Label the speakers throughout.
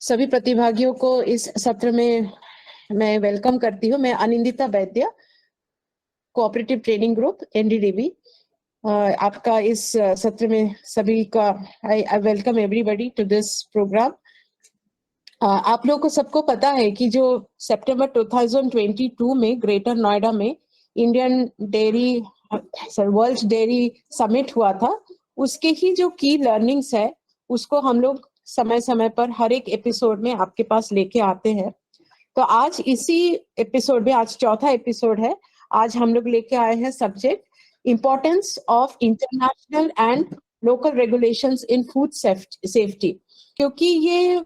Speaker 1: सभी प्रतिभागियों को इस सत्र में मैं वेलकम करती हूँ। मैं अनिंदिता वैद्य, कोऑपरेटिव ट्रेनिंग ग्रुप NDDB, आपका इस सत्र में सभी का I welcome everybody to this programme. आप लोगों को सबको पता है कि जो सितंबर 2022 में ग्रेटर नोएडा में Indian dairy world dairy summit हुआ था, उसके ही जो की लर्निंग्स है उसको हम लोग समय समय पर हर एक एपिसोड में आपके पास लेके आते हैं। तो आज इसी एपिसोड में, आज चौथा एपिसोड है, आज हम लोग लेके आए हैं subject importance of international and local regulations in food safety. क्योंकि ये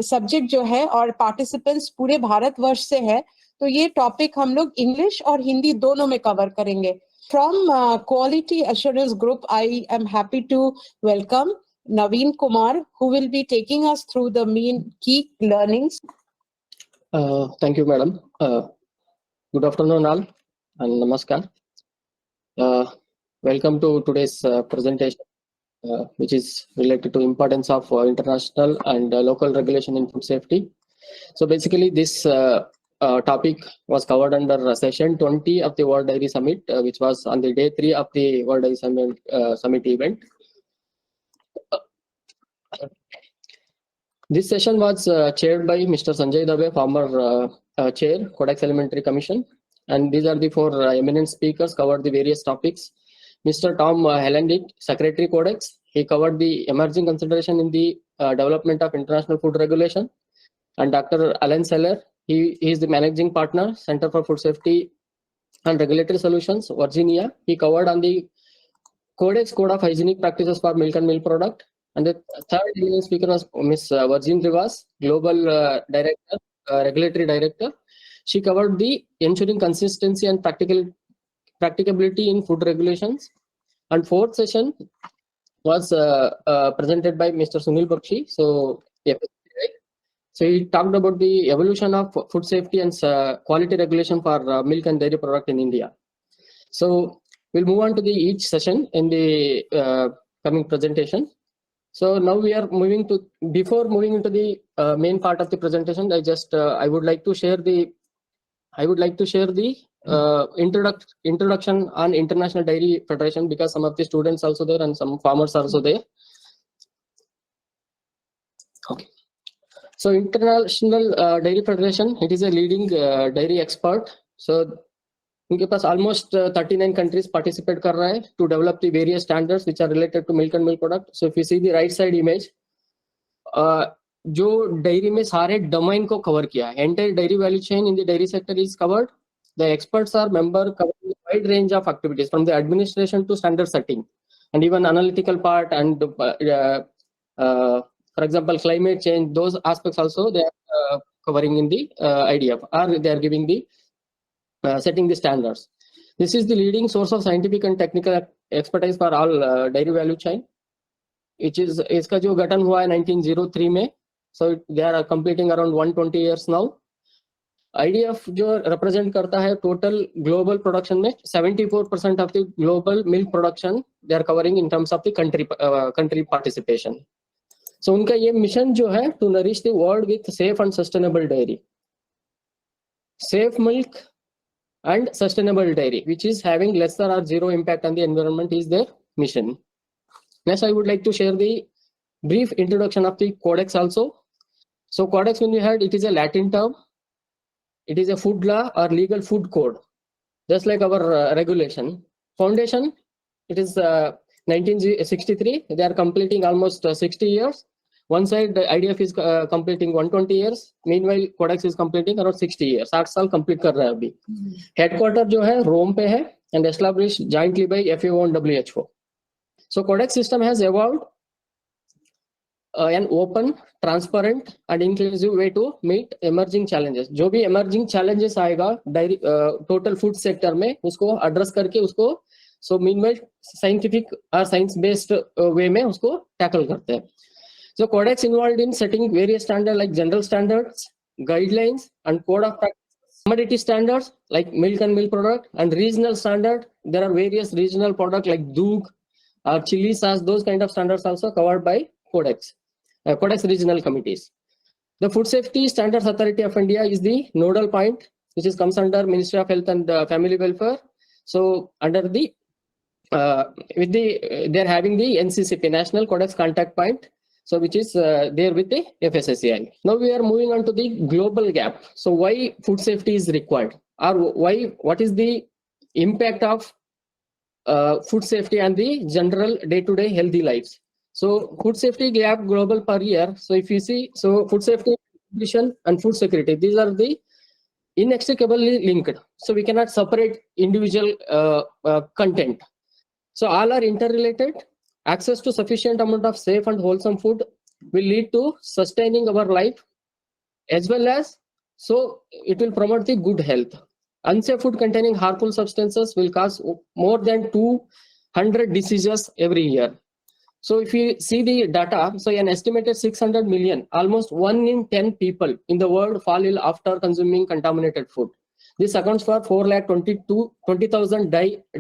Speaker 1: सब्जेक्ट जो है और पार्टिसिपेंट्स पूरे भारतवर्ष से है, तो ये टॉपिक हम लोग इंग्लिश और हिंदी दोनों में कवर करेंगे। From quality assurance group, I am happy to welcome Naveen Kumar, who will be taking us through the main key learnings.
Speaker 2: Thank you, madam. Good afternoon, all, and namaskar. Welcome to today's presentation, which is related to importance of international and local regulation in food safety. So basically, this topic was covered under session 20 of the World Dairy Summit, which was on the day 3 of the World Dairy Summit event. This session was chaired by Mr. Sanjay Dave, former chair, Codex Alimentary Commission, and these are the four eminent speakers covered the various topics. Mr. Tom Hellendick, Secretary Codex, he covered the emerging consideration in the development of international food regulation, and Dr. Alan Seller, he is the managing partner, Center for Food Safety and Regulatory Solutions, Virginia. He covered on the Codex Code of Hygienic Practices for Milk and Milk Product. And the third eminent speaker was Ms. Virgin Rivas, Global Director, Regulatory Director. She covered the ensuring consistency and practicability in food regulations. And fourth session was presented by Mr. Sunil Bakshi. So, so he talked about the evolution of food safety and quality regulation for milk and dairy product in India. So we'll move on to the each session in the coming presentation. So now we are moving to, before moving into the main part of the presentation, I would like to share the introduction on International Dairy Federation, because some of the students also there and some farmers are also there. Okay. So International Dairy Federation, it is a leading dairy expert. So उनके पास almost 39 countries participate कर रहा है to develop the various standards which are related to milk and milk product. So if you see the right side image, जो dairy में सारे domain को cover किया है, entire dairy value chain in the dairy sector is covered. The experts are member covering a wide range of activities from the administration to standard setting and even analytical part and for example climate change, those aspects also they are covering in the IDF, or they are giving the setting the standards. This is the leading source of scientific and technical expertise for all dairy value chain. Which is इसका जो गठन हुआ है 1903 में, so they are completing around 120 years now. IDF जो represent करता है total global production में 74% of the global milk production they are covering in terms of the country participation. So उनका ये mission जो है to nourish the world with safe and sustainable dairy, safe milk and sustainable dairy, which is having lesser or zero impact on the environment, is their mission. Next, I would like to share the brief introduction of the Codex also. So Codex, when you heard, it is a Latin term. It is a food law or legal food code, just like our regulation. Foundation, it is 1963. They are completing almost 60 years. One side, the IDF is completing 120 years. Meanwhile, Codex is completing around 60 years. 8 साल complete कर रहा है अभी. Headquarter जो है Rome पे है and established jointly by FAO and WHO. So Codex system has evolved an open, transparent and inclusive way to meet emerging challenges. जो भी emerging challenges आएगा dairy total food sector में, उसको address करके उसको so meanwhile scientific or science based way में उसको tackle करते हैं. So Codex involved in setting various standards like general standards, guidelines and code of practice. Commodity standards like milk and milk product, and regional standard. There are various regional products like doogh or chili sauce. Those kind of standards also covered by Codex. Codex regional committees. The Food Safety Standards Authority of India is the nodal point, which is comes under Ministry of Health and Family Welfare. So under the they're having the NCCP, National Codex Contact Point, so which is there with the FSSAI. Now we are moving on to the global gap. So why food safety is required, or what is the impact of food safety and the general day-to-day healthy lives? So food safety gap global per year. So if you see, so food safety, nutrition, and food security, these are the inextricably linked. So we cannot separate individual content. So all are interrelated. Access to sufficient amount of safe and wholesome food will lead to sustaining our life, as well as so it will promote the good health. Unsafe food containing harmful substances will cause more than 200 diseases every year. So if you see the data, so an estimated 600 million, almost 1 in 10 people in the world fall ill after consuming contaminated food. This accounts for 4,20,000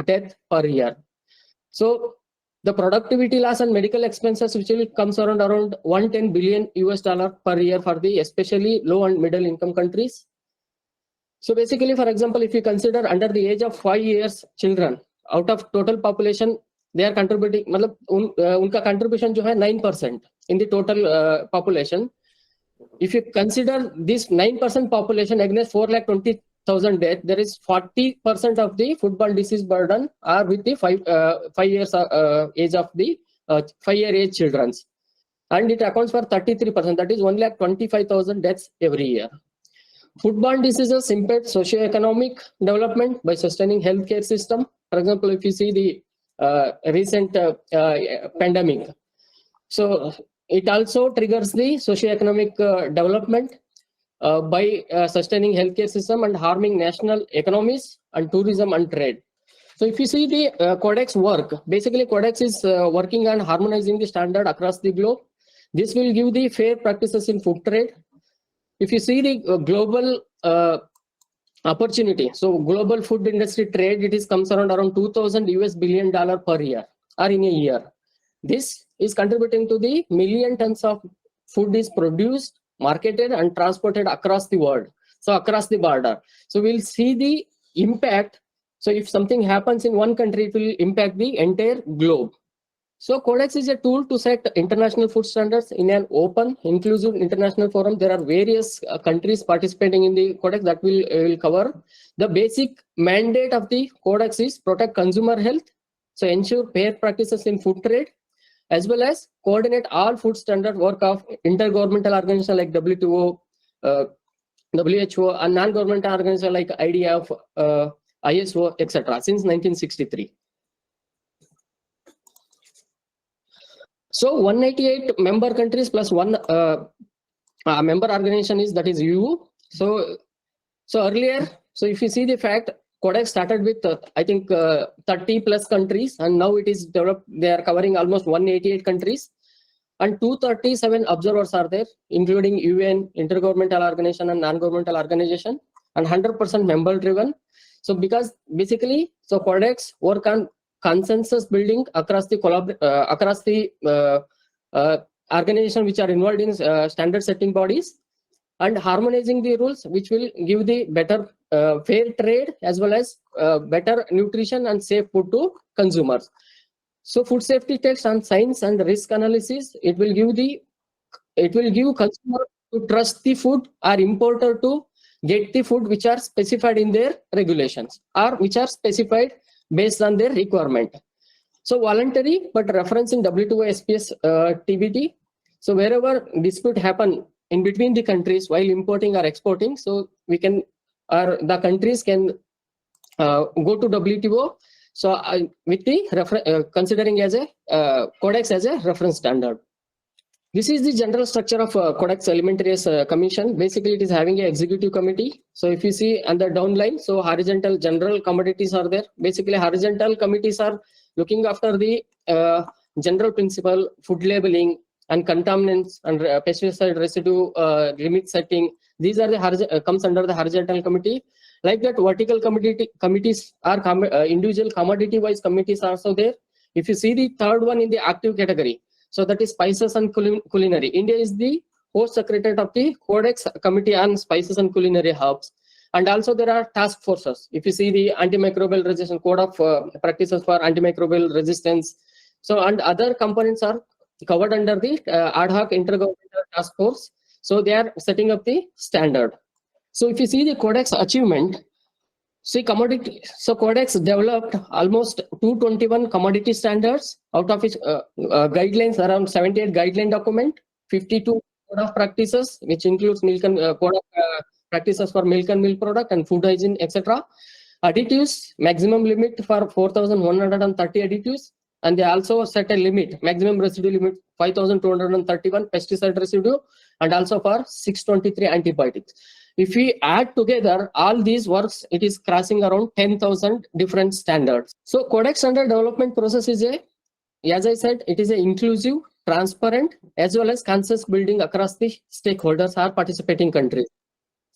Speaker 2: deaths per year. So the productivity loss and medical expenses, which will comes around $110 billion per year for the especially low and middle income countries. So basically, for example, if you consider under the age of 5 years children, out of total population, they are contributing, unka contribution jo hai 9% in the total population. If you consider this 9% population against 4,20,000 deaths, there is 40% of the foodborne disease burden are with the 5 years age of the 5-year age children, and it accounts for 33%. That is 1,25,000 deaths every year. Foodborne diseases impact socio-economic development by sustaining healthcare system. For example, if you see the recent pandemic, so it also triggers the socio-economic development by sustaining healthcare system and harming national economies and tourism and trade. So if you see the Codex work, basically Codex is working on harmonizing the standard across the globe. This will give the fair practices in food trade. If you see the global opportunity, so global food industry trade, it is comes around $2,000 billion per year or in a year. This is contributing to the million tons of food is produced, marketed, and transported across the world. So across the border. So we'll see the impact. So if something happens in one country, it will impact the entire globe. So Codex is a tool to set international food standards in an open, inclusive international forum. There are various countries participating in the Codex that will cover. The basic mandate of the Codex is protect consumer health, so ensure fair practices in food trade, as well as coordinate all food standard work of intergovernmental organizations like WTO, WHO, and non-governmental organizations like IDF, ISO, etc. since 1963. So 188 member countries plus one member organization is, that is EU. So earlier, so if you see the fact, Codex started with I think 30 plus countries, and now it is developed. They are covering almost 188 countries, and 237 observers are there, including UN, intergovernmental organization, and non-governmental organization, and 100% member driven. So because basically, so Codex work on consensus building across the organization which are involved in standard setting bodies, and harmonizing the rules which will give the better fair trade as well as better nutrition and safe food to consumers. So food safety text on science and risk analysis, it will give consumer to trust the food, or importer to get the food which are specified in their regulations or which are specified based on their requirement. So voluntary, but reference in WTO SPS TBT. So wherever dispute happen in between the countries while importing or exporting, so we can, or the countries can go to WTO. So with the considering as a Codex as a reference standard. This is the general structure of Codex Alimentarius Commission. Basically, it is having an executive committee. So if you see on the downline, so horizontal general commodities are there. Basically, horizontal committees are looking after the general principle, food labeling, and contaminants and pesticide residue limit setting. These are the comes under the horizontal committee. Like that, vertical committees are individual commodity-wise committees are also there. If you see the third one in the active category, so that is spices and culinary. India is the host secretariat of the Codex Committee on Spices and Culinary Herbs. And also there are task forces. If you see the antimicrobial resistance code of practices for antimicrobial resistance, so and other components are covered under the ad hoc intergovernmental task force. So they are setting up the standard. So if you see the Codex achievement, see commodity. So Codex developed almost 221 commodity standards, out of which guidelines around 78 guideline document, 52 code of practices, which includes milk and code of practices for milk and milk product and food hygiene, etc. Additives, maximum limit for 4,130 additives, and they also set a limit, maximum residue limit 5,231 pesticide residue, and also for 623 antibiotics. If we add together all these works, it is crossing around 10,000 different standards. So Codex standard development process is as I said, it is an inclusive, transparent, as well as consensus building across the stakeholders or participating countries.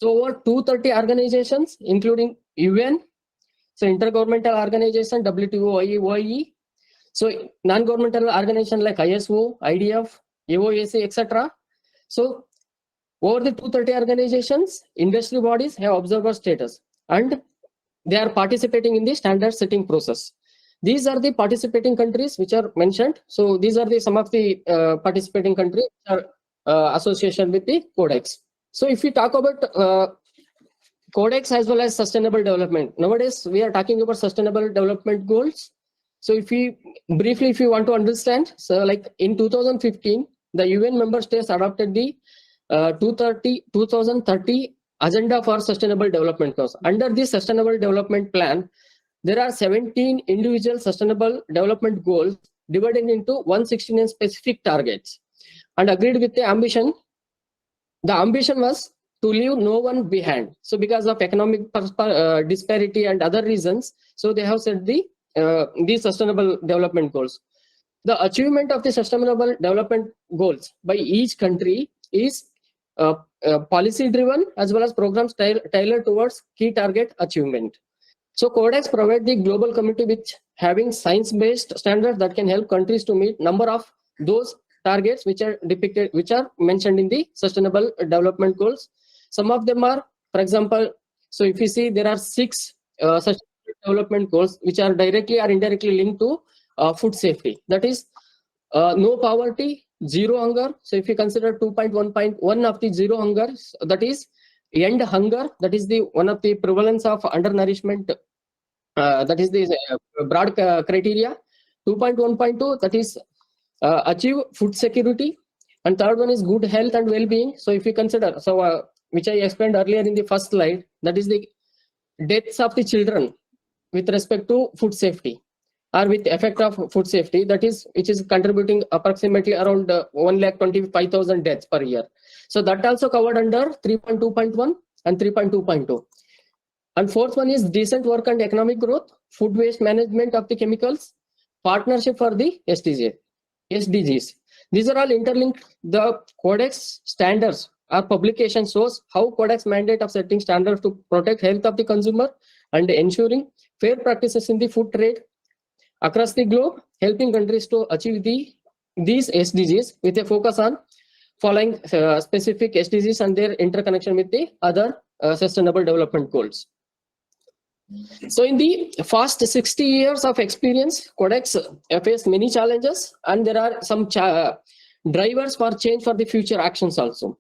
Speaker 2: So over 230 organizations, including UN, so intergovernmental organization, WTO, OIE, so non-governmental organization like ISO, IDF, AOAC, etc. So over the 230 organizations, industry bodies have observer status and they are participating in the standard setting process. These are the participating countries which are mentioned. So these are the some of the participating countries which are association with the Codex. So if we talk about Codex as well as sustainable development, nowadays we are talking about sustainable development goals. So if we briefly, if you want to understand, so like in 2015, the UN member states adopted the 2030 agenda for sustainable development goals. Under this sustainable development plan, there are 17 individual sustainable development goals divided into 169 specific targets and agreed with the ambition. The ambition was to leave no one behind. So because of economic disparity and other reasons, so they have set these sustainable development goals. The achievement of the sustainable development goals by each country is policy driven as well as programs tailored towards key target achievement. So Codex provides the global community with having science-based standards that can help countries to meet number of those targets which are depicted, which are mentioned in the sustainable development goals. Some of them are, for example, so if you see there are 6 sustainable development goals which are directly or indirectly linked to food safety. That is no poverty, zero hunger. So if you consider 2.1.1 of the zero hunger, that is end hunger, that is the one of the prevalence of undernourishment, that is the broad criteria. 2.1.2, that is achieve food security, and third one is good health and well-being. So if you consider, so which I explained earlier in the first slide, that is the deaths of the children with respect to food safety or with effect of food safety, that is which is contributing approximately around 1,25,000 deaths per year. So that also covered under 3.2.1 and 3.2.2. And fourth one is decent work and economic growth, food waste management of the chemicals, partnership for the SDGs. These are all interlinked. The Codex standards or publication shows how Codex mandate of setting standards to protect health of the consumer and ensuring fair practices in the food trade across the globe, helping countries to achieve these SDGs with a focus on following specific SDGs and their interconnection with the other sustainable development goals. So in the past 60 years of experience, Codex faced many challenges, and there are some drivers for change for the future actions also.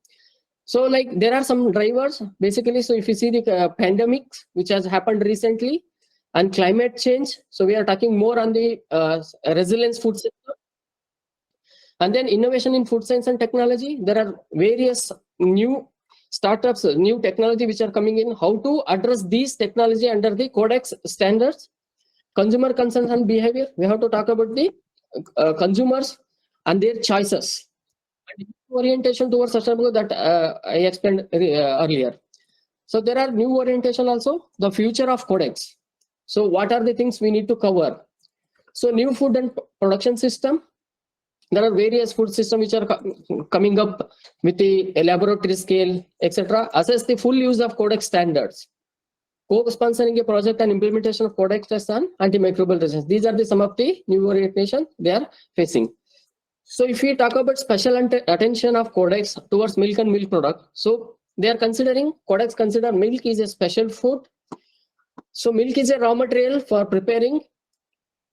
Speaker 2: So like there are some drivers basically. So if you see the pandemic which has happened recently and climate change, so we are talking more on the resilience food sector. And then innovation in food science and technology. There are various new startups, new technology which are coming in. How to address these technology under the Codex standards. Consumer concerns and behavior. We have to talk about the consumers and their choices. And orientation towards sustainable that I explained earlier. So there are new orientation also. The future of Codex. So what are the things we need to cover? So new food and production system. There are various food systems which are coming up with the laboratory scale, etc. Assess the full use of Codex standards. Co-sponsoring a project and implementation of Codex tests on antimicrobial resistance. These are the some of the new orientation they are facing. So if we talk about special attention of Codex towards milk and milk product, so they are considering, Codex consider milk is a special food. So milk is a raw material for preparing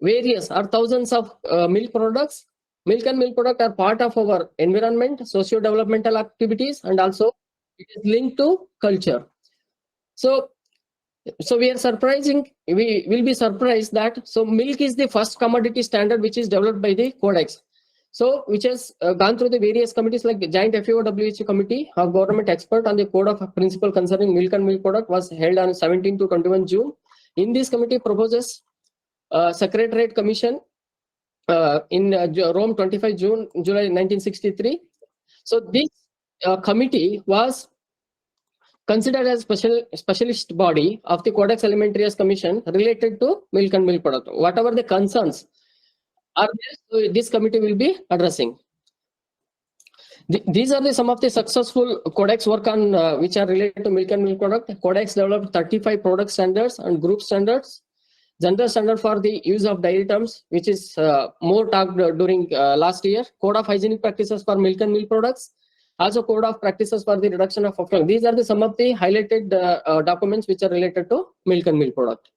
Speaker 2: various or thousands of milk products. Milk and milk product are part of our environment, socio-developmental activities, and also it is linked to culture. So we are surprising, we will be surprised that milk is the first commodity standard which is developed by the Codex. So which has gone through the various committees like the Joint FAO-WHO committee of government expert on the code of principle concerning milk and milk product was held on 17 to 21 June. In this committee proposes Secretariat Commission in Rome 25 July 1963. So this committee was considered as specialist body of the Codex Alimentarius Commission related to milk and milk product. Whatever the concerns are there, so this committee will be addressing. These are some of the successful Codex work on which are related to milk and milk product. Codex developed 35 product standards and group standards. General standard for the use of dairy terms, which is more talked during last year. Code of hygienic practices for milk and milk products. Also code of practices for the reduction of effluent. These are some of the highlighted documents which are related to milk and milk product.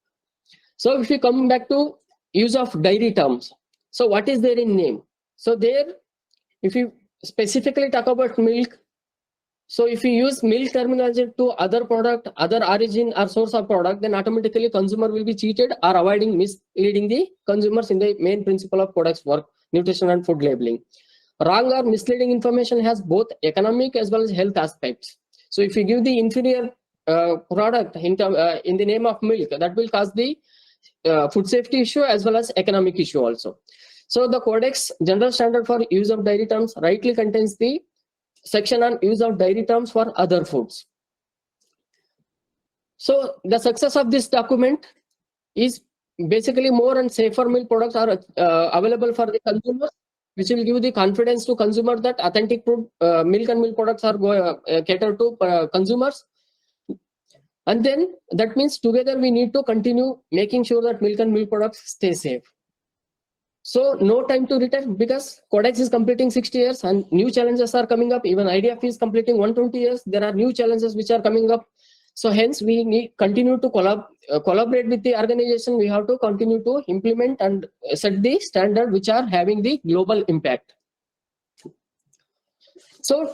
Speaker 2: So if we come back to use of dairy terms, so what is there in name? So there, if you specifically talk about milk, so if you use milk terminology to other product, other origin or source of product, then automatically consumer will be cheated or avoiding misleading the consumers in the main principle of Codex work, nutrition and food labeling. Wrong or misleading information has both economic as well as health aspects. So if you give the inferior product in the name of milk, that will cause the food safety issue as well as economic issue also. So the Codex general standard for use of dairy terms rightly contains the section on use of dairy terms for other foods. So the success of this document is basically more and safer milk products are available for the consumers, which will give the confidence to consumer that authentic food, milk and milk products are catered to consumers. And then that means together we need to continue making sure that milk and milk products stay safe. So no time to retire because Codex is completing 60 years and new challenges are coming up. Even IDF is completing 120 years. There are new challenges which are coming up. So hence we need continue to collaborate with the organization. We have to continue to implement and set the standard which are having the global impact. So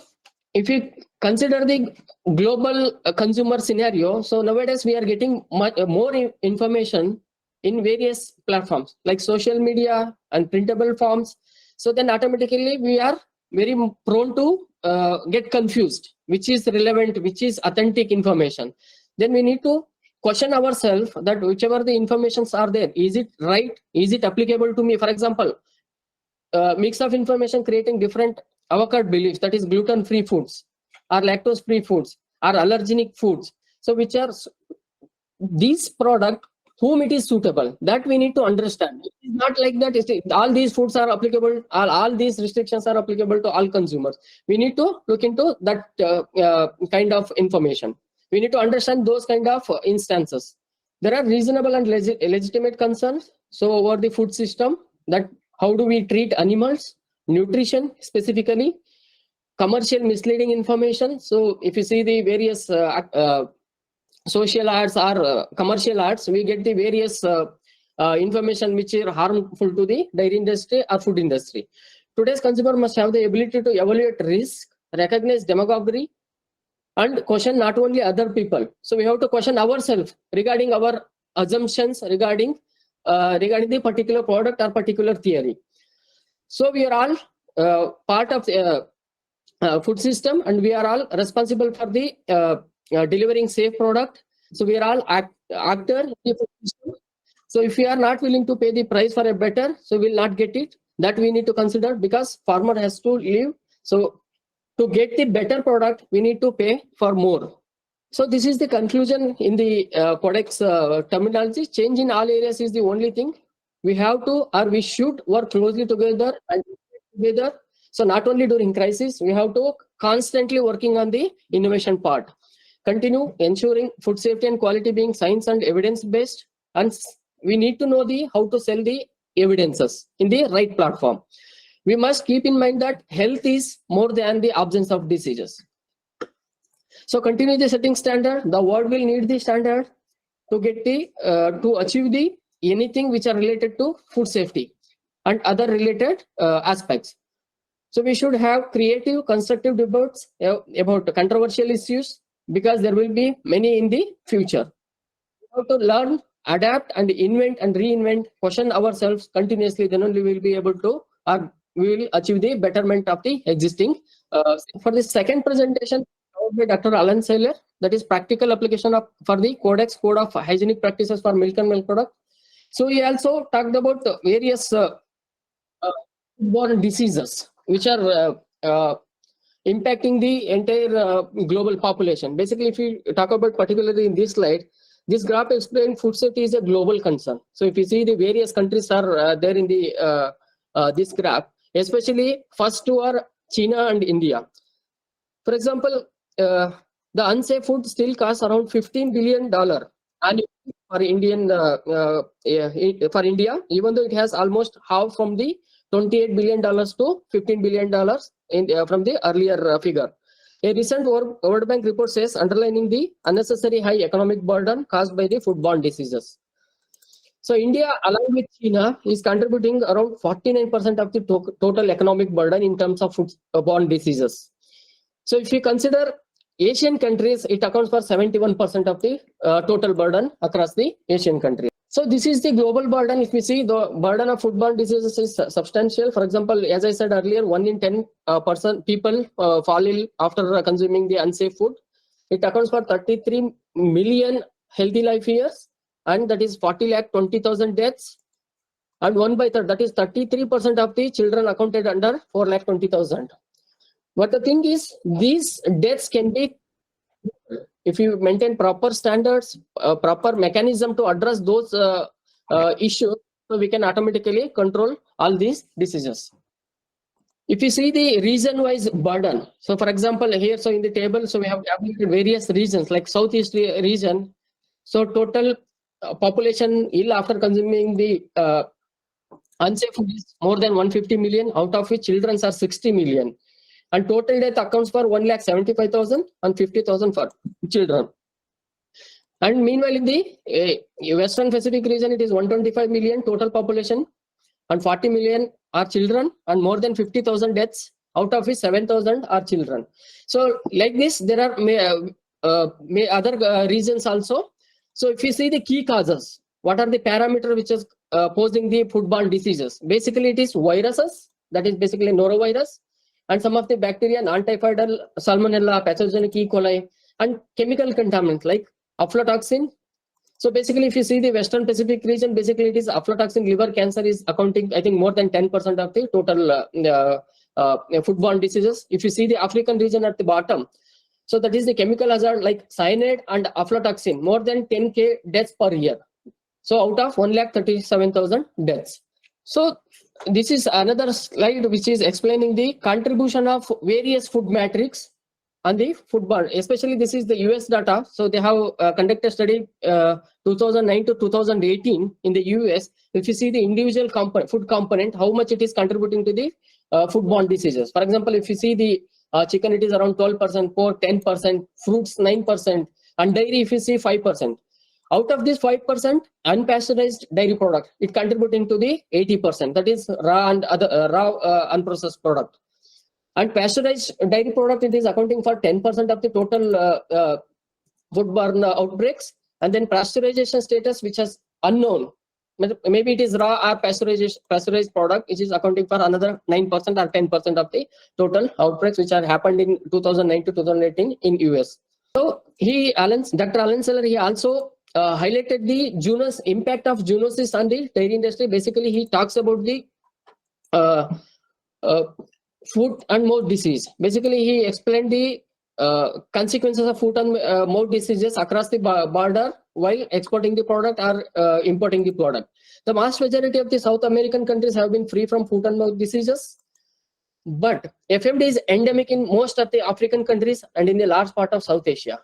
Speaker 2: if you consider the global consumer scenario, so nowadays we are getting more information in various platforms like social media and printable forms. So then automatically we are very prone to get confused, which is relevant, which is authentic information. Then we need to question ourselves that whichever the informations are there, is it right? Is it applicable to me? For example, mix of information creating different avocado beliefs, that is gluten-free foods or lactose-free foods or allergenic foods. So which are these product, whom it is suitable, that we need to understand. It is not like that all these foods are applicable, all these restrictions are applicable to all consumers. We need to look into that kind of information. We need to understand those kind of instances. There are reasonable and legitimate concerns. So over the food system, that how do we treat animals, nutrition specifically, commercial misleading information. So if you see the various social ads or commercial ads, we get the various information which are harmful to the dairy industry or food industry. Today's consumer must have the ability to evaluate risk, recognize demagoguery, and question not only other people. So we have to question ourselves regarding our assumptions regarding the particular product or particular theory. So we are all part of the food system, and we are all responsible for the delivering safe product. So we are all actor in the food system. So if we are not willing to pay the price for a better, so we will not get it. That we need to consider, because farmer has to live. So to get the better product, we need to pay for more. So this is the conclusion in the Codex terminology. Change in all areas is the only thing. We have to, or we should work closely together and together. So not only during crisis, we have to constantly working on the innovation part. Continue ensuring food safety and quality being science and evidence based, and we need to know how to sell the evidences in the right platform. we must keep in mind that health is more than the absence of diseases. So continue the setting standard. The world will need the standard to get the to achieve the anything which are related to food safety and other related aspects. So we should have creative, constructive debates about controversial issues, because there will be many in the future. We have to learn, adapt, and invent and reinvent, question ourselves continuously. Then only we will be able to, or we will achieve the betterment of the existing. For the second presentation by Dr. Alan Saylor, that is practical application of for the Codex Code of Hygienic Practices for Milk and Milk Products. So he also talked about various foodborne diseases which are impacting the entire global population. Basically, if we talk about particularly in this slide, this graph explains food safety is a global concern. So if you see the various countries are there in the this graph, especially first two are China and India. For example, the unsafe food still costs around $15 billion annually for Indian for India, even though it has almost half from the $28 billion to $15 billion in, from the earlier figure. A recent World Bank report says, underlining the unnecessary high economic burden caused by the foodborne diseases. So India, along with China, is contributing around 49% of the total economic burden in terms of foodborne diseases. So if you consider Asian countries, it accounts for 71% of the total burden across the Asian countries. So this is the global burden. If we see, the burden of foodborne diseases is substantial. For example, as I said earlier, 1 in 10 people fall ill after consuming the unsafe food. It accounts for 33 million healthy life years, and that is 40,20,000 deaths. And 1/3, that is 33% of the children accounted under 4,20,000. But the thing is, these deaths can be, if you maintain proper standards, proper mechanism to address those issues, so we can automatically control all these diseases. If you see the region-wise burden, so for example here, so in the table, so we have calculated various regions like Southeast region. So total population ill after consuming the unsafe food is more than 150 million, out of which children are 60 million. And total death accounts for 1,75,000 and 50,000 for children. And meanwhile, in the Western Pacific region, it is 125 million total population, and 40 million are children, and more than 50,000 deaths, out of which 7,000 are children. So like this, there are other reasons also. So if you see the key causes, what are the parameters which is posing the foodborne diseases? Basically, it is viruses, that is basically norovirus, and some of the bacteria, non-typhoidal, salmonella, pathogenic E. coli, and chemical contaminants like aflatoxin. So basically, if you see the Western Pacific region, basically it is aflatoxin. Liver cancer is accounting, I think, more than 10% of the total foodborne diseases. If you see the African region at the bottom, so that is the chemical hazard like cyanide and aflatoxin, more than 10,000 deaths per year. So out of 1,37,000 deaths. So this is another slide which is explaining the contribution of various food metrics on the foodborne. Especially this is the US data. So they have conducted a study 2009 to 2018 in the US. If you see the individual food component, how much it is contributing to the foodborne diseases. For example, if you see the chicken, it is around 12%, pork 10%, fruits 9%, and dairy if you see 5%. Out of this 5%, unpasteurized dairy product, it contributing to the 80%. That is raw and other unprocessed product. And pasteurized dairy product, it is accounting for 10% of the total foodborne outbreaks. And then pasteurization status, which is unknown. Maybe it is raw or pasteurized product, which is accounting for another 9% or 10% of the total outbreaks which are happened in 2009 to 2018 in US. So Dr. Alan Saylor, he also highlighted the impact of zoonosis on the dairy industry. Basically, he talks about the foot and mouth disease. Basically, he explained the consequences of foot and mouth diseases across the border while exporting the product or importing the product. The vast majority of the South American countries have been free from foot and mouth diseases, but FMD is endemic in most of the African countries and in the large part of South Asia.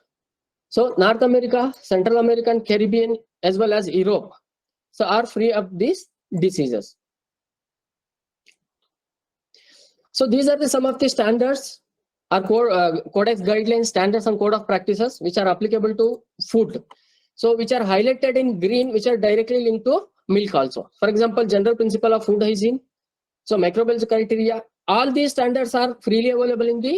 Speaker 2: So North America, Central American, Caribbean, as well as Europe, so are free of these diseases. So these are some of the standards or codex guidelines, standards and code of practices which are applicable to food. So which are highlighted in green, which are directly linked to milk also. For example, general principle of food hygiene. So microbial criteria. All these standards are freely available in the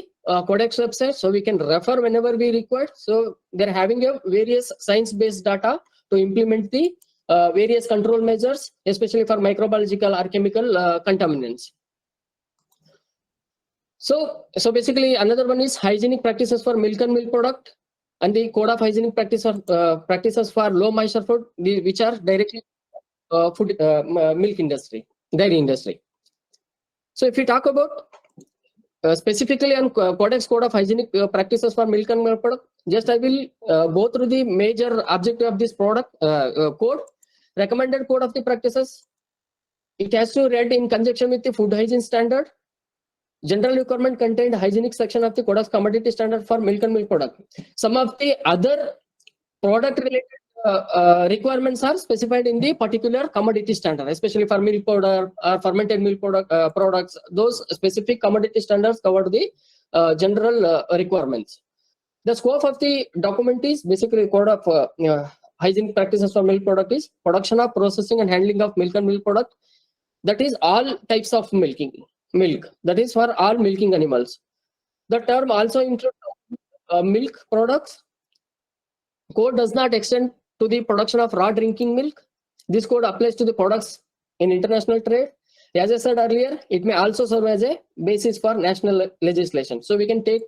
Speaker 2: codex website. So we can refer whenever we require. So they're having a various science-based data to implement the various control measures, especially for microbiological or chemical contaminants. So basically another one is hygienic practices for milk and milk product, and the code of hygienic practices for low moisture food, which are directly milk industry, dairy industry. So if we talk about specifically on codex code of hygienic practices for milk and milk product, just I will go through the major objective of this product code. Recommended code of the practices. It has to read in conjunction with the food hygiene standard. General requirement contained hygienic section of the Codex commodity standard for milk and milk product. Some of the other product related requirements are specified in the particular commodity standard, especially for milk powder or fermented milk products. Those specific commodity standards cover the general requirements. The scope of the document is basically code of hygienic practices for milk product is production of, processing and handling of milk and milk product. That is all types of milk, that is for all milking animals. The term also includes milk products. Code does not extend to the production of raw drinking milk. This code applies to the products in international trade. As I said earlier, it may also serve as a basis for national legislation. So we can take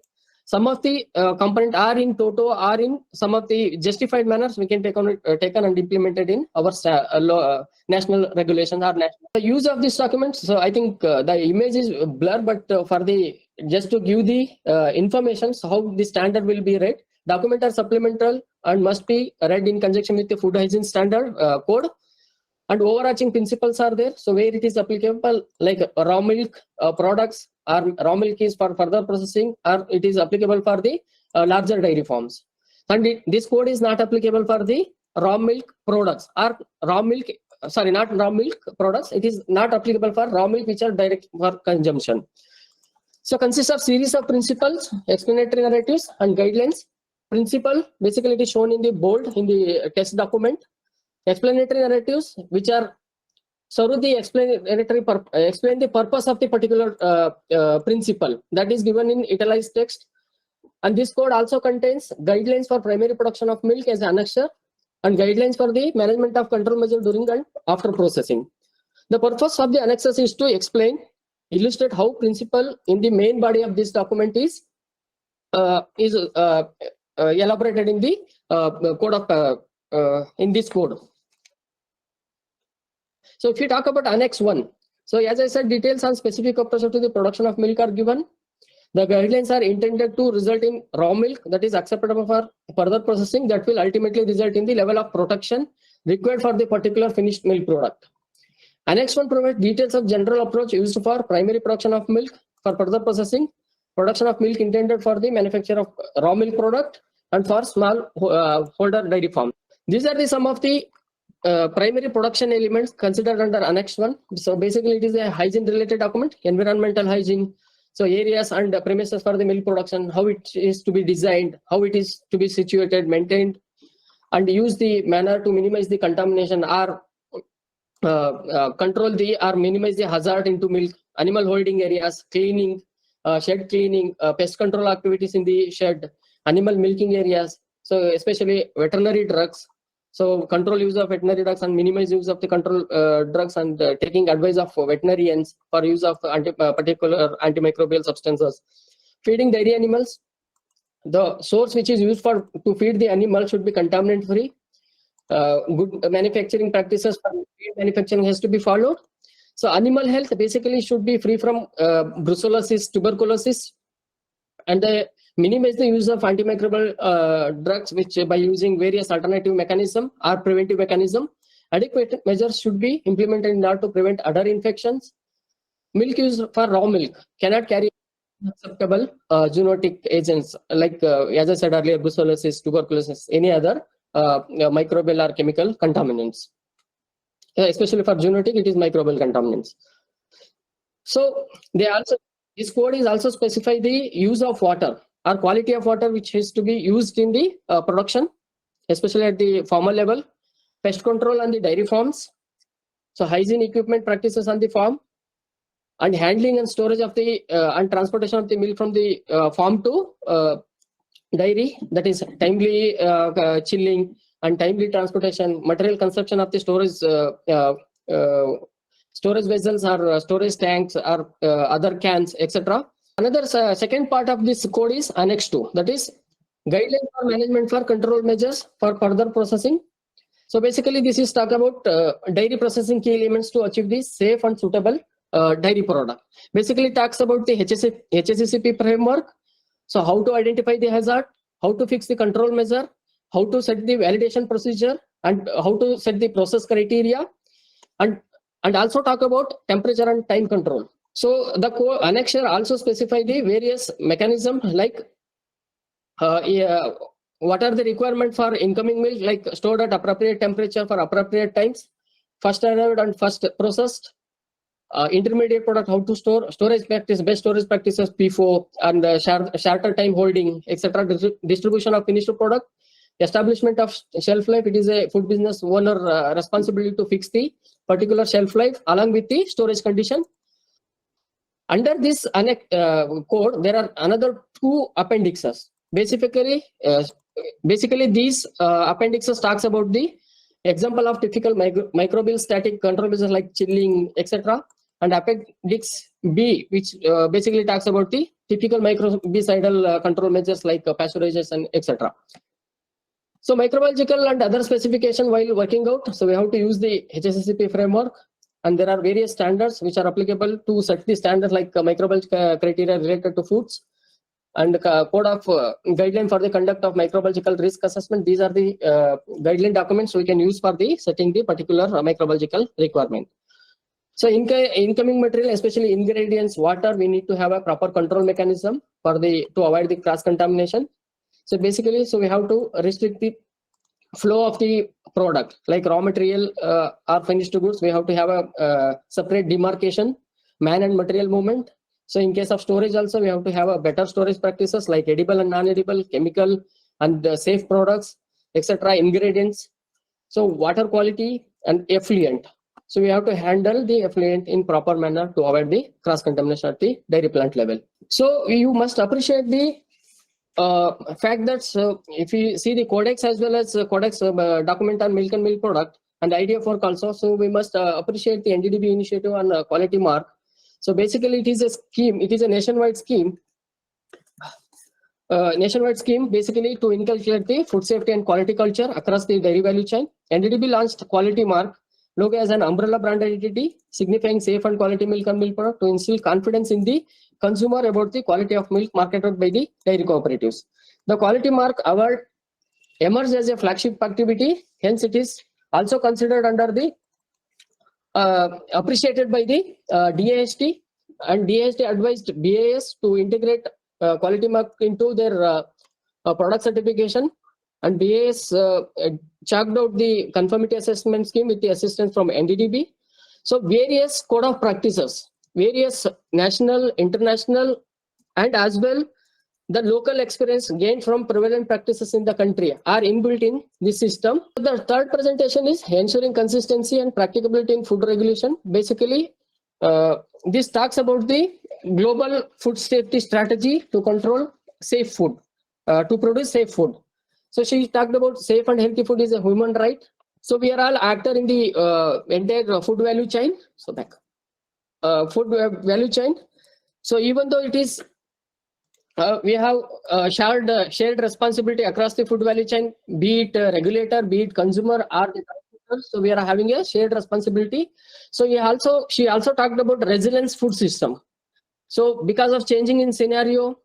Speaker 2: some of the component are in toto, are in some of the justified manners, we can take on taken and implemented in our national regulations or national. The use of this document. So I think the image is blurred, but for the just to give the information, so how the standard will be read. Document are supplemental and must be read in conjunction with the food hygiene standard code. And overarching principles are there. So where it is applicable, like raw milk products, or raw milk is for further processing, or it is applicable for the larger dairy farms. And this code is not applicable for the raw milk products or raw milk. Sorry, not raw milk products. It is not applicable for raw milk which are direct for consumption. So consists of series of principles, explanatory narratives, and guidelines. Principle basically it is shown in the bold in the test document. Explanatory narratives, which are serve the explain the purpose of the particular principle, that is given in italicized text. And this code also contains guidelines for primary production of milk as an annexure and guidelines for the management of control measure during and after processing. The purpose of the annexes is to explain, illustrate how principle in the main body of this document is elaborated in the code of in this code. So if you talk about Annex 1, so as I said, details on specific approach to the production of milk are given. The guidelines are intended to result in raw milk that is acceptable for further processing, that will ultimately result in the level of protection required for the particular finished milk product. Annex 1 provides details of general approach used for primary production of milk for further processing, production of milk intended for the manufacture of raw milk product, and for small holder dairy farm. These are some of the primary production elements considered under Annex 1. So basically it is a hygiene related document, environmental hygiene. So areas and premises for the milk production, how it is to be designed, how it is to be situated, maintained, and use the manner to minimize the contamination or control the or minimize the hazard into milk, animal holding areas, cleaning, shed cleaning, pest control activities in the shed, animal milking areas. So especially veterinary drugs. So control use of veterinary drugs and minimize use of the control drugs, and taking advice of veterinarians for use of particular antimicrobial substances. Feeding dairy animals. The source which is used to feed the animal should be contaminant free. Good manufacturing practices for feed manufacturing has to be followed. So animal health basically should be free from brucellosis, tuberculosis, and minimize the use of antimicrobial drugs, which by using various alternative mechanism or preventive mechanism. Adequate measures should be implemented in order to prevent other infections. Milk used for raw milk cannot carry acceptable zoonotic agents like, as I said earlier, brucellosis, tuberculosis, any other microbial or chemical contaminants. Especially for zoonotic, it is microbial contaminants. So they also This code is also specify the use of water or quality of water which is to be used in the production, especially at the farmer level, pest control on the dairy farms, so hygiene equipment practices on the farm, and handling and storage of the and transportation of the milk from the farm to dairy, that is timely chilling and timely transportation, material consumption of the storage vessels or storage tanks or other cans, etc. Another second part of this code is Annex 2, that is guidelines for management for control measures for further processing. So basically, this is talk about dairy processing key elements to achieve the safe and suitable dairy product. Basically, talks about the HACCP framework. So how to identify the hazard, how to fix the control measure, how to set the validation procedure, and how to set the process criteria, and also talk about temperature and time control. So the annex here also specify the various mechanisms like what are the requirements for incoming milk, like stored at appropriate temperature for appropriate times, first arrived and first processed, intermediate product, how to store, storage practice, best storage practices, P4, and shorter time holding, etc. Distribution of finished product, establishment of shelf life. It is a food business owner responsibility to fix the particular shelf life along with the storage condition. Under this code, there are another 2 appendixes. Basically, these appendixes talks about the example of typical microbial static control measures like chilling, etc. And appendix B, which basically talks about the typical microbicidal control measures like pasteurization, etc. So microbiological and other specification while working out. So we have to use the HACCP framework, and there are various standards which are applicable to set the standards like microbial criteria related to foods, and code of guideline for the conduct of microbiological risk assessment. These are the guideline documents we can use for the setting the particular microbiological requirement. So incoming material, especially ingredients, water, we need to have a proper control mechanism for to avoid the cross contamination. So basically, we have to restrict the flow of the product, like raw material or finished goods. We have to have a separate demarcation, man and material movement. So in case of storage also, we have to have a better storage practices like edible and non-edible, chemical and safe products, etc. Ingredients. So water quality and effluent. So we have to handle the effluent in proper manner to avoid the cross-contamination at the dairy plant level. So you must appreciate the fact that if you see the codex as well as codex document on milk and milk product and idea for also, so we must appreciate the NDDB initiative on quality mark. So basically, it is a scheme. It is a nationwide scheme. Basically to inculcate the food safety and quality culture across the dairy value chain. NDDB launched quality mark logo as an umbrella brand identity signifying safe and quality milk and milk product to instill confidence in the consumer about the quality of milk marketed by the dairy cooperatives. The quality mark award emerged as a flagship activity. Hence, it is also considered under the appreciated by the DAST, and DAST advised BAS to integrate quality mark into their product certification, and BAS chalked out the conformity assessment scheme with the assistance from NDDB. So various code of practices, various national, international, and as well the local experience gained from prevalent practices in the country are inbuilt in this system. The third presentation is ensuring consistency and practicability in food regulation. Basically, this talks about the global food safety strategy to control safe food, to produce safe food. So she talked about safe and healthy food is a human right. So we are all actor in the entire food value chain. So back, food value chain. So even though it is we have shared responsibility across the food value chain, be it regulator, be it consumer, or the consumer. So we are having a shared responsibility. So she also talked about resilience food system. So because of changing in scenario,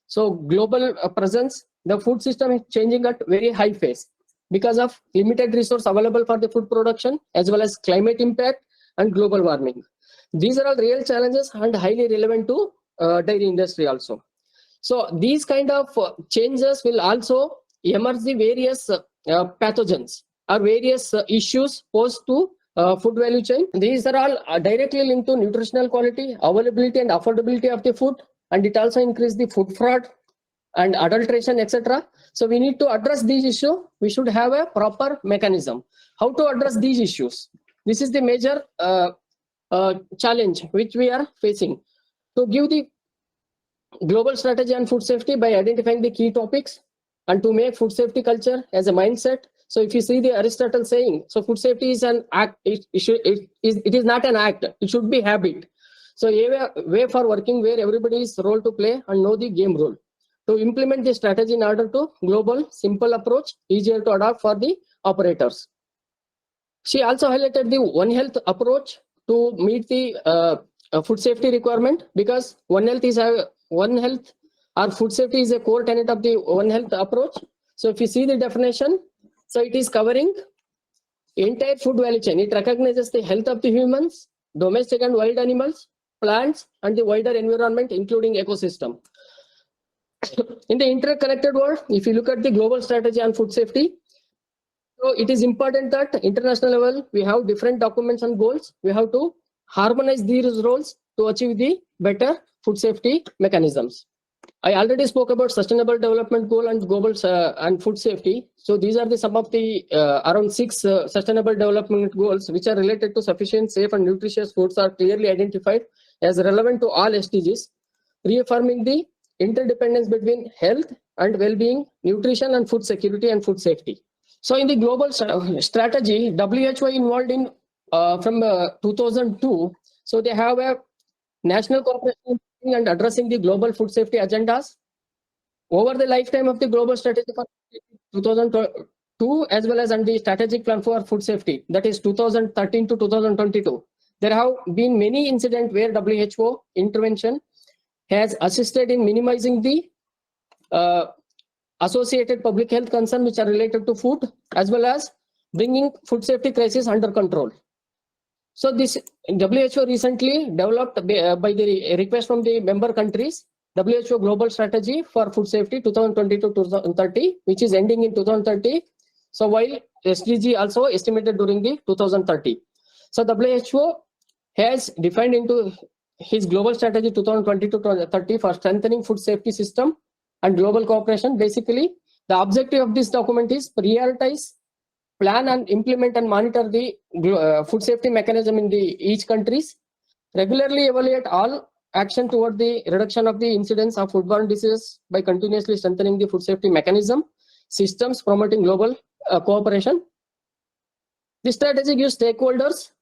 Speaker 2: so global presence, the food system is changing at very high pace because of limited resource available for the food production as well as climate impact and global warming. These are all real challenges and highly relevant to dairy industry also. So these kind of changes will also emerge the various pathogens or various issues posed to food value chain. These are all directly linked to nutritional quality, availability and affordability of the food, and it also increases the food fraud and adulteration, etc. So we need to address these issues. We should have a proper mechanism. How to address these issues? This is the major challenge which we are facing. To give the global strategy on food safety by identifying the key topics and to make food safety culture as a mindset. So if you see the Aristotle saying, so food safety is an act, it is not an act, it should be habit. So a way for working where everybody's role to play and know the game rule. To implement the strategy in order to global, simple approach, easier to adopt for the operators. She also highlighted the One Health approach to meet the food safety requirement, because One Health or food safety is a core tenet of the One Health approach. So if you see the definition, so it is covering entire food value chain. It recognizes the health of the humans, domestic and wild animals, plants, and the wider environment, including ecosystem. In the interconnected world, if you look at the global strategy on food safety, so it is important that international level, we have different documents and goals. We have to harmonize these roles to achieve the better food safety mechanisms. I already spoke about sustainable development goal and global and food safety. So these are the some of the around 6 sustainable development goals which are related to sufficient, safe and nutritious foods are clearly identified as relevant to all SDGs, reaffirming the interdependence between health and well-being, nutrition and food security and food safety. So in the global strategy, WHO involved in from 2002. So they have a national cooperation and addressing the global food safety agendas. Over the lifetime of the global strategy for 2002, as well as on the strategic plan for food safety, that is 2013 to 2022, there have been many incidents where WHO intervention has assisted in minimizing the associated public health concerns which are related to food, as well as bringing food safety crisis under control. So this WHO recently developed by the request from the member countries, WHO Global Strategy for Food Safety 2020 to 2030, which is ending in 2030. So while SDG also estimated during the 2030. So WHO has defined into his global strategy 2020 to 2030 for strengthening food safety system and global cooperation. Basically, the objective of this document is prioritize, plan and implement and monitor the food safety mechanism in the each countries, regularly evaluate all action toward the reduction of the incidence of foodborne diseases by continuously strengthening the food safety mechanism, systems, promoting global cooperation. This strategy gives stakeholders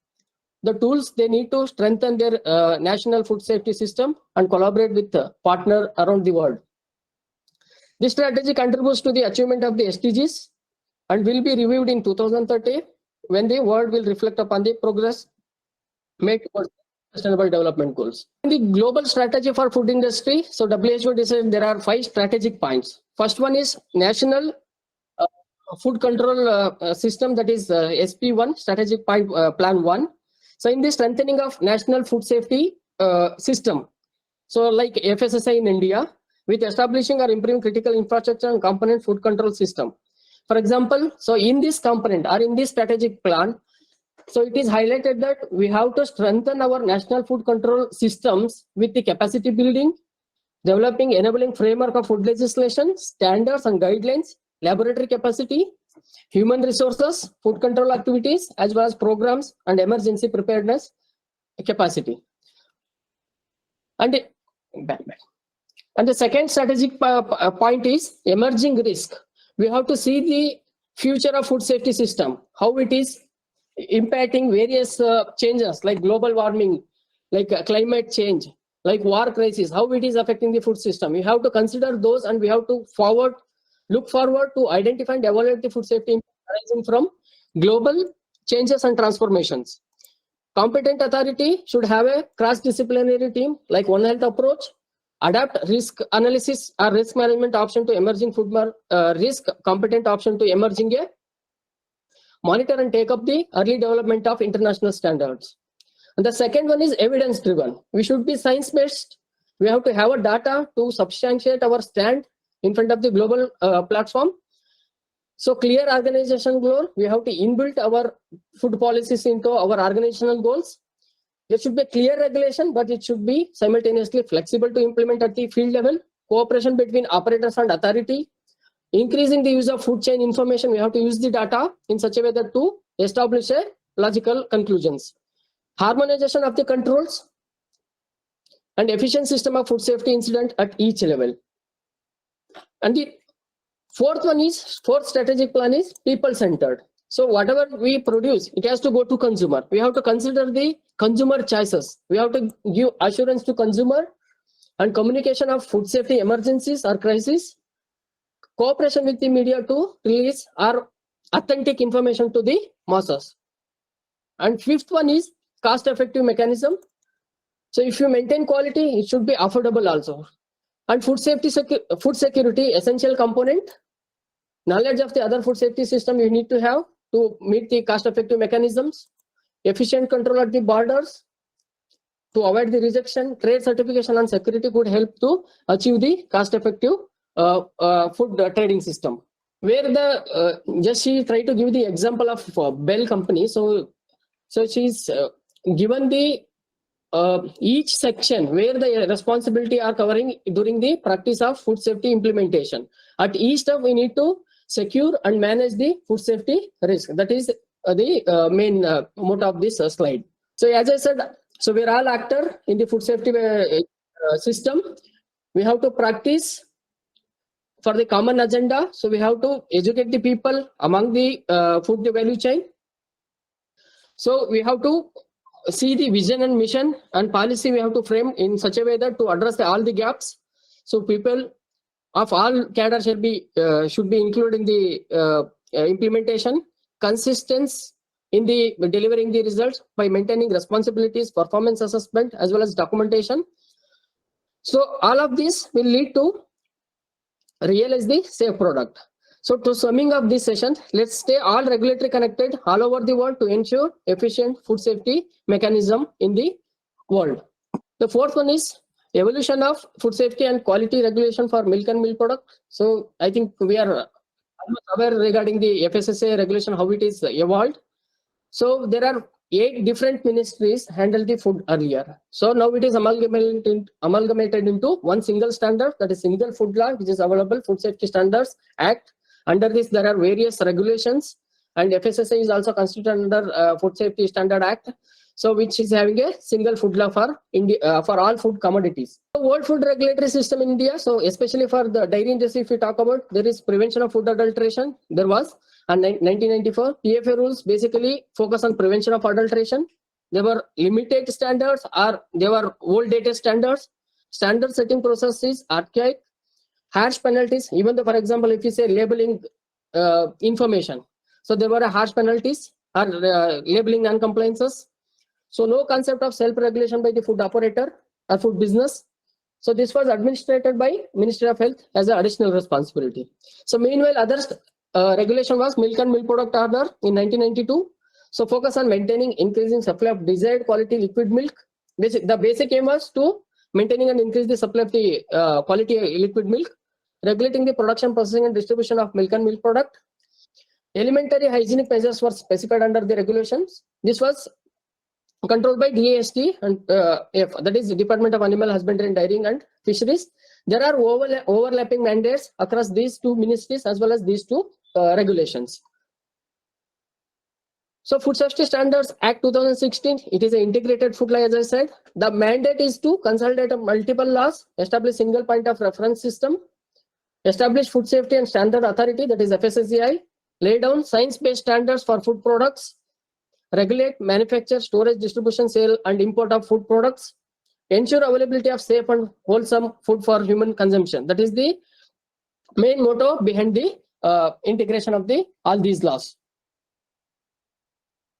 Speaker 2: the tools they need to strengthen their national food safety system and collaborate with partners around the world. This strategy contributes to the achievement of the SDGs and will be reviewed in 2030 when the world will reflect upon the progress made towards sustainable development goals. In the global strategy for food industry, so WHO decided there are 5 strategic points. First one is national food control system, that is SP1, strategic point plan 1. So in the strengthening of national food safety system, so like FSSI in India, with establishing or improving critical infrastructure and component food control system. For example, so in this component or in this strategic plan, so it is highlighted that we have to strengthen our national food control systems with the capacity building, developing enabling framework of food legislation, standards and guidelines, laboratory capacity, human resources, food control activities, as well as programs and emergency preparedness capacity. And the second strategic point is emerging risk. We have to see the future of food safety system, how it is impacting various changes like global warming, like climate change, like war crisis, how it is affecting the food system. We have to consider those and we have to look forward to identify and evaluate the food safety arising from global changes and transformations. Competent authority should have a cross-disciplinary team like One Health approach, adapt risk analysis or risk management option to emerging food risk competent option to emerging a monitor and take up the early development of international standards. And the second one is evidence driven. We should be science based. We have to have a data to substantiate our stand in front of the global platform. So clear organizational goal, we have to inbuilt our food policies into our organizational goals. There should be a clear regulation, but it should be simultaneously flexible to implement at the field level. Cooperation between operators and authority. Increasing the use of food chain information, we have to use the data in such a way that to establish a logical conclusions. Harmonization of the controls and efficient system of food safety incident at each level. And the fourth strategic plan is people-centered. So whatever we produce, it has to go to consumer. We have to consider the consumer choices. We have to give assurance to consumer and communication of food safety emergencies or crises. Cooperation with the media to release our authentic information to the masses. And fifth one is cost-effective mechanism. So if you maintain quality, it should be affordable also. And food security, essential component. Knowledge of the other food safety system you need to have to meet the cost-effective mechanisms. Efficient control at the borders to avoid the rejection. Trade certification and security could help to achieve the cost-effective food trading system. Where the just she tried to give the example of Bell company. So she's given the each section where the responsibility are covering during the practice of food safety implementation. At each step, we need to secure and manage the food safety risk. That is the main motto of this slide. So as I said, so we're all actor in the food safety system. We have to practice for the common agenda. So we have to educate the people among the food value chain. So we have to see the vision and mission and policy we have to frame in such a way that to address all the gaps. So people of all cadre should be included in the implementation. Consistency in the delivering the results by maintaining responsibilities, performance assessment, as well as documentation. So all of this will lead to realize the safe product. So to summing up this session, let's stay all regulatory connected all over the world to ensure efficient food safety mechanism in the world. The fourth one is evolution of food safety and quality regulation for milk and milk product. So I think we are almost aware regarding the FSSA regulation, how it is evolved. So there are 8 different ministries handle the food earlier. So now it is amalgamated into one single standard, that is single food law, which is available, Food Safety Standards Act. Under this, there are various regulations, and FSSA is also constituted under Food Safety Standard Act. So which is having a single food law for India for all food commodities. So World Food Regulatory System in India. So especially for the dairy industry, if we talk about, there is prevention of food adulteration. There was, and 1994 PFA rules basically focus on prevention of adulteration. There were limited standards, or they were old dated standards. Standard setting process is archaic. Harsh penalties, even though, for example, if you say labeling information, so there were harsh penalties or labeling non-compliances. So no concept of self-regulation by the food operator or food business. So this was administered by Ministry of Health as an additional responsibility. So meanwhile, other regulation was Milk and Milk Product Order in 1992. So focus on maintaining increasing supply of desired quality liquid milk. The basic aim was to maintaining and increase the supply of the quality liquid milk, regulating the production, processing, and distribution of milk and milk product. Elementary hygienic measures were specified under the regulations. This was controlled by DAST and F, that is the Department of Animal Husbandry and Dairying and Fisheries. There are overlapping mandates across these 2 ministries as well as these 2 regulations. So Food Safety Standards Act 2016, it is an integrated food law, as I said. The mandate is to consolidate multiple laws, establish single point of reference system, establish food safety and standard authority, that is FSSAI, lay down science-based standards for food products, regulate manufacture, storage, distribution, sale, and import of food products, ensure availability of safe and wholesome food for human consumption. That is the main motto behind the integration of all these laws.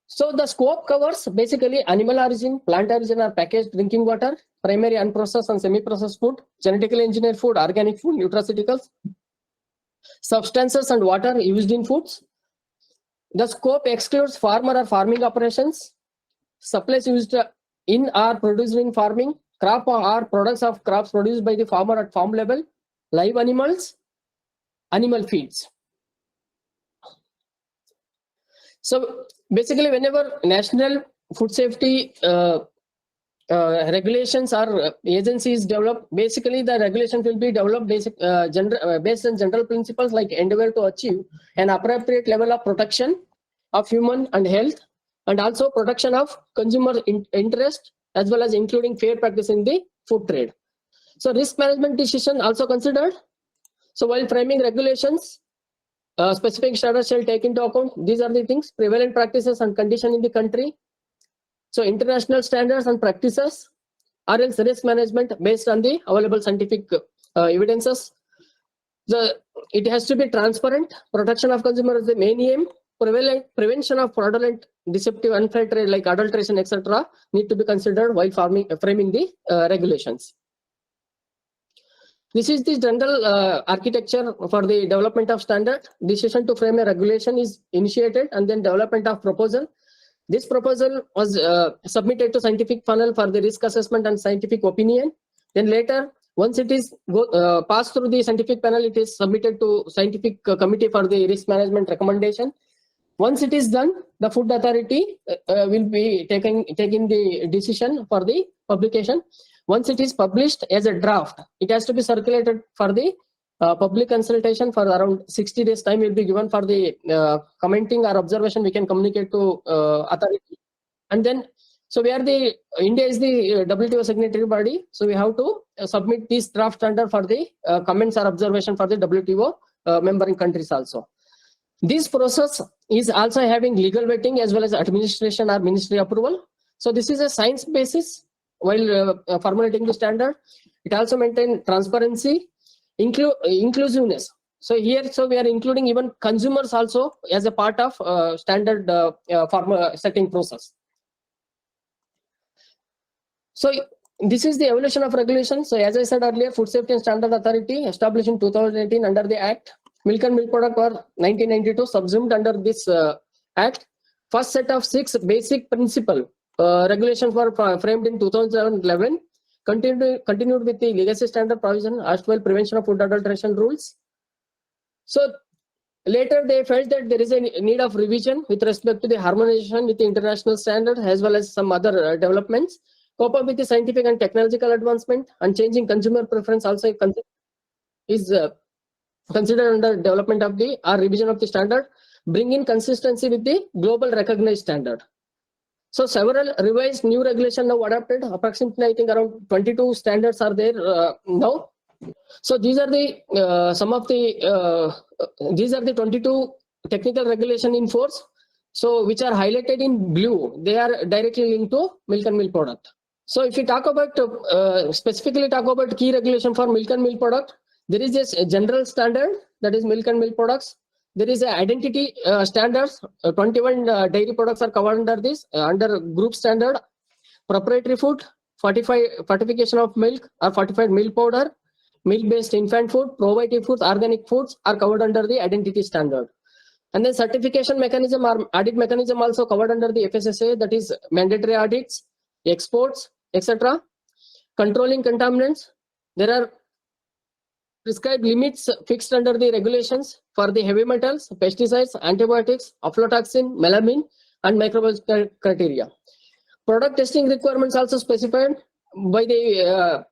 Speaker 2: So the scope covers basically animal origin, plant origin or packaged drinking water, primary unprocessed and semi-processed food, genetically engineered food, organic food, nutraceuticals, substances and water used in foods. The scope excludes farmer or farming operations, supplies used in or produced in farming, crop or products of crops produced by the farmer at farm level, live animals, animal feeds. So basically, whenever national food safety regulations or agencies develop, basically the regulations will be developed based on general principles like endeavor to achieve an appropriate level of protection of human and health, and also protection of consumer interest, as well as including fair practice in the food trade. So risk management decision also considered. So while framing regulations, specific standards shall take into account, these are the things: prevalent practices and condition in the country, so international standards and practices, or else risk management based on the available scientific evidences. It has to be transparent. Protection of consumer is the main aim. Prevention of fraudulent, deceptive, unfair trade like adulteration, etc., need to be considered while framing the regulations. This is the general architecture for the development of standard. Decision to frame a regulation is initiated, and then development of proposal. This proposal was submitted to scientific panel for the risk assessment and scientific opinion. Then later, once it is passed through the scientific panel, it is submitted to scientific committee for the risk management recommendation. Once it is done, the food authority will be taking the decision for the publication. Once it is published as a draft, it has to be circulated for the public consultation for around 60 days time will be given for the commenting or observation we can communicate to authority. And then, so India is the WTO signatory body, so we have to submit this draft standard for the comments or observation for the WTO member countries also. This process is also having legal vetting as well as administration or ministry approval. So this is a science basis while formulating the standard. It also maintains transparency, inclusiveness. So here, we are including even consumers also as a part of standard setting process. So this is the evolution of regulations. So as I said earlier, Food Safety and Standard Authority established in 2018 under the Act. Milk and milk product were 1992 subsumed under this Act. First set of 6 basic principle regulations were framed in 2011. Continued with the legacy standard provision as well prevention of food adulteration rules. So later they felt that there is a need of revision with respect to the harmonization with the international standard as well as some other developments. Cope up with the scientific and technological advancement and changing consumer preference also is considered under development of the revision of the standard, bring in consistency with the global recognized standard. So several revised new regulation now adopted. Approximately, I think around 22 standards are there now. So these are the some of the these are the 22 technical regulation in force. So which are highlighted in blue, they are directly linked to milk and milk product. So if you talk about specifically talk about key regulation for milk and milk product, there is a general standard that is milk and milk products. There is an identity standards. 21 dairy products are covered under this under group standard. Proprietary food, fortification of milk or fortified milk powder, milk-based infant food, probiotic foods, organic foods are covered under the identity standard. And then certification mechanism or audit mechanism also covered under the FSSA, that is mandatory audits, exports, etc. Controlling contaminants. There are prescribed limits fixed under the regulations for the heavy metals, pesticides, antibiotics, aflatoxin, melamine, and microbial criteria. Product testing requirements also specified by the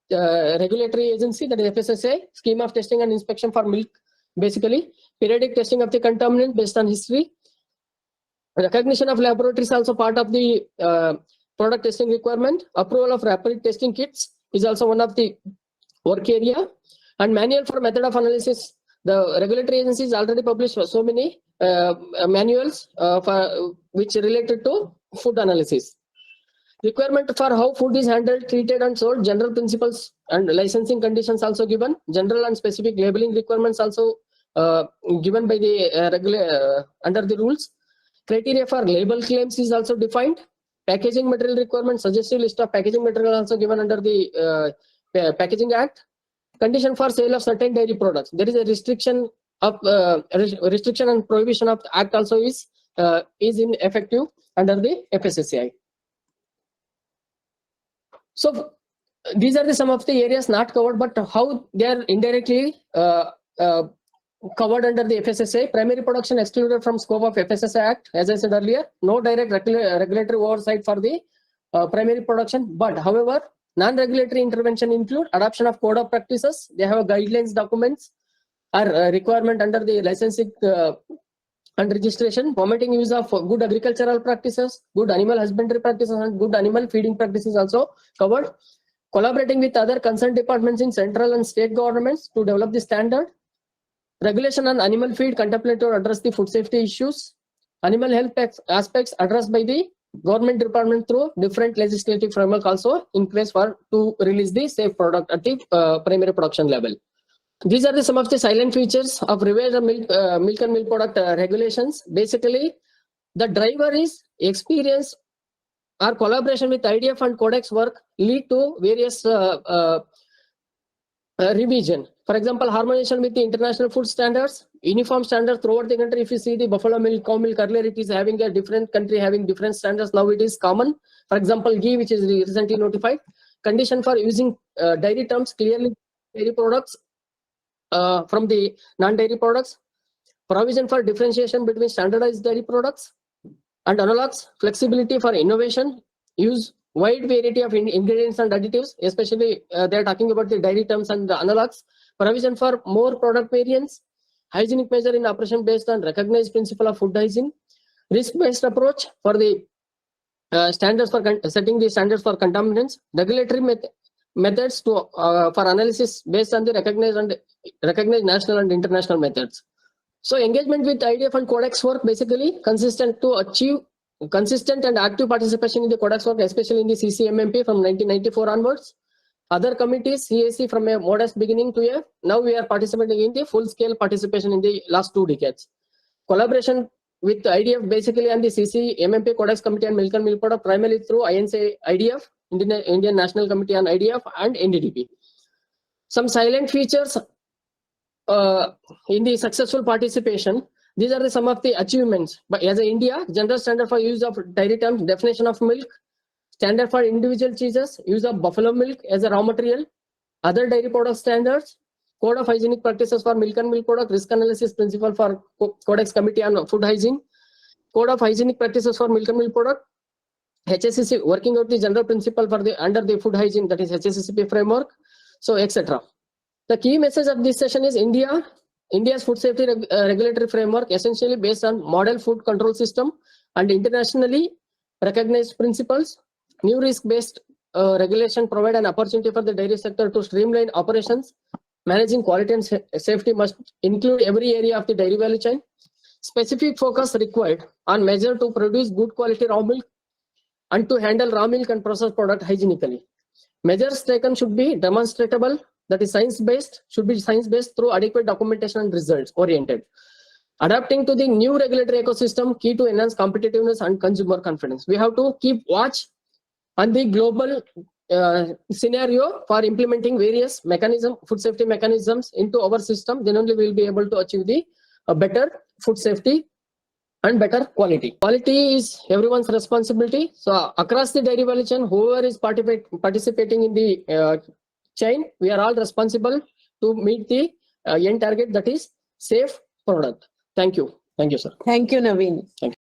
Speaker 2: regulatory agency, that is FSSA, scheme of testing and inspection for milk, basically. Periodic testing of the contaminant based on history. Recognition of laboratories also part of the product testing requirement. Approval of rapid testing kits is also one of the work area. And manual for method of analysis. The regulatory agencies already published so many manuals which related to food analysis. Requirement for how food is handled, treated, and sold. General principles and licensing conditions also given. General and specific labeling requirements also given by the under the rules. Criteria for label claims is also defined. Packaging material requirements, suggestive list of packaging material also given under the Packaging Act. Condition for sale of certain dairy products. There is a restriction of restriction and prohibition of the Act also is in effective under the FSSAI. So these are some of the areas not covered, but how they are indirectly covered under the FSSA. Primary production excluded from scope of FSSA Act. As I said earlier, no direct regulatory oversight for the primary production. But however, non-regulatory intervention include adoption of code of practices. They have guidelines documents or requirement under the licensing and registration, promoting use of good agricultural practices, good animal husbandry practices, and good animal feeding practices also covered. Collaborating with other concerned departments in central and state governments to develop the standard. Regulation on animal feed contemplated to address the food safety issues. Animal health aspects addressed by the government department through different legislative framework also in place for to release the safe product at the primary production level. These are some of the silent features of revised milk and milk product regulations. Basically, the driver is experience or collaboration with IDF and Codex work lead to various revision. For example, harmonization with the international food standards, uniform standards throughout the country. If you see the buffalo milk, cow milk, earlier it is having a different country having different standards. Now it is common. For example, ghee, which is recently notified. Condition for using dairy terms clearly dairy products from the non-dairy products. Provision for differentiation between standardized dairy products and analogs. Flexibility for innovation. Use wide variety of ingredients and additives, especially they are talking about the dairy terms and the analogs. Provision for more product variants. Hygienic measure in operation based on recognized principle of food hygiene. Risk-based approach for the standards for setting the standards for contaminants. Regulatory methods to for analysis based on the recognized national and international methods. So engagement with IDF and Codex work basically consistent to achieve consistent and active participation in the Codex work, especially in the CCMMP from 1994 onwards. Other committees, CAC from a modest beginning to a now we are participating in the full-scale participation in the last 2 decades. Collaboration with IDF basically and the CCMMP Codex Committee and Milk and Milk Product primarily through INC IDF, Indian National Committee on IDF and NDDB. Some silent features in the successful participation. These are some of the achievements. But as a India, general standard for use of dairy terms, definition of milk, standard for individual cheeses, use of buffalo milk as a raw material, other dairy product standards, code of hygienic practices for milk and milk product, risk analysis principle for Codex Committee on Food Hygiene, code of hygienic practices for milk and milk product, HACCP working out the general principle for the under the food hygiene, that is HACCP framework, so etc. The key message of this session is India's food safety regulatory framework essentially based on model food control system and internationally recognized principles. New risk-based regulation provide an opportunity for the dairy sector to streamline operations. Managing quality and safety must include every area of the dairy value chain. Specific focus required on measure to produce good quality raw milk and to handle raw milk and processed product hygienically. Measures taken should be demonstrable, that is science-based, should be science-based through adequate documentation and results-oriented. Adapting to the new regulatory ecosystem, key to enhance competitiveness and consumer confidence. We have to keep watch on the global scenario for implementing various food safety mechanisms into our system. Then only we will be able to achieve the better food safety and better quality. Quality is everyone's responsibility. So across the dairy value chain, whoever is participating in the chain, we are all responsible to meet the end target, that is safe product. Thank you. Thank you, sir.
Speaker 1: Thank you, Naveen.
Speaker 2: Thank you.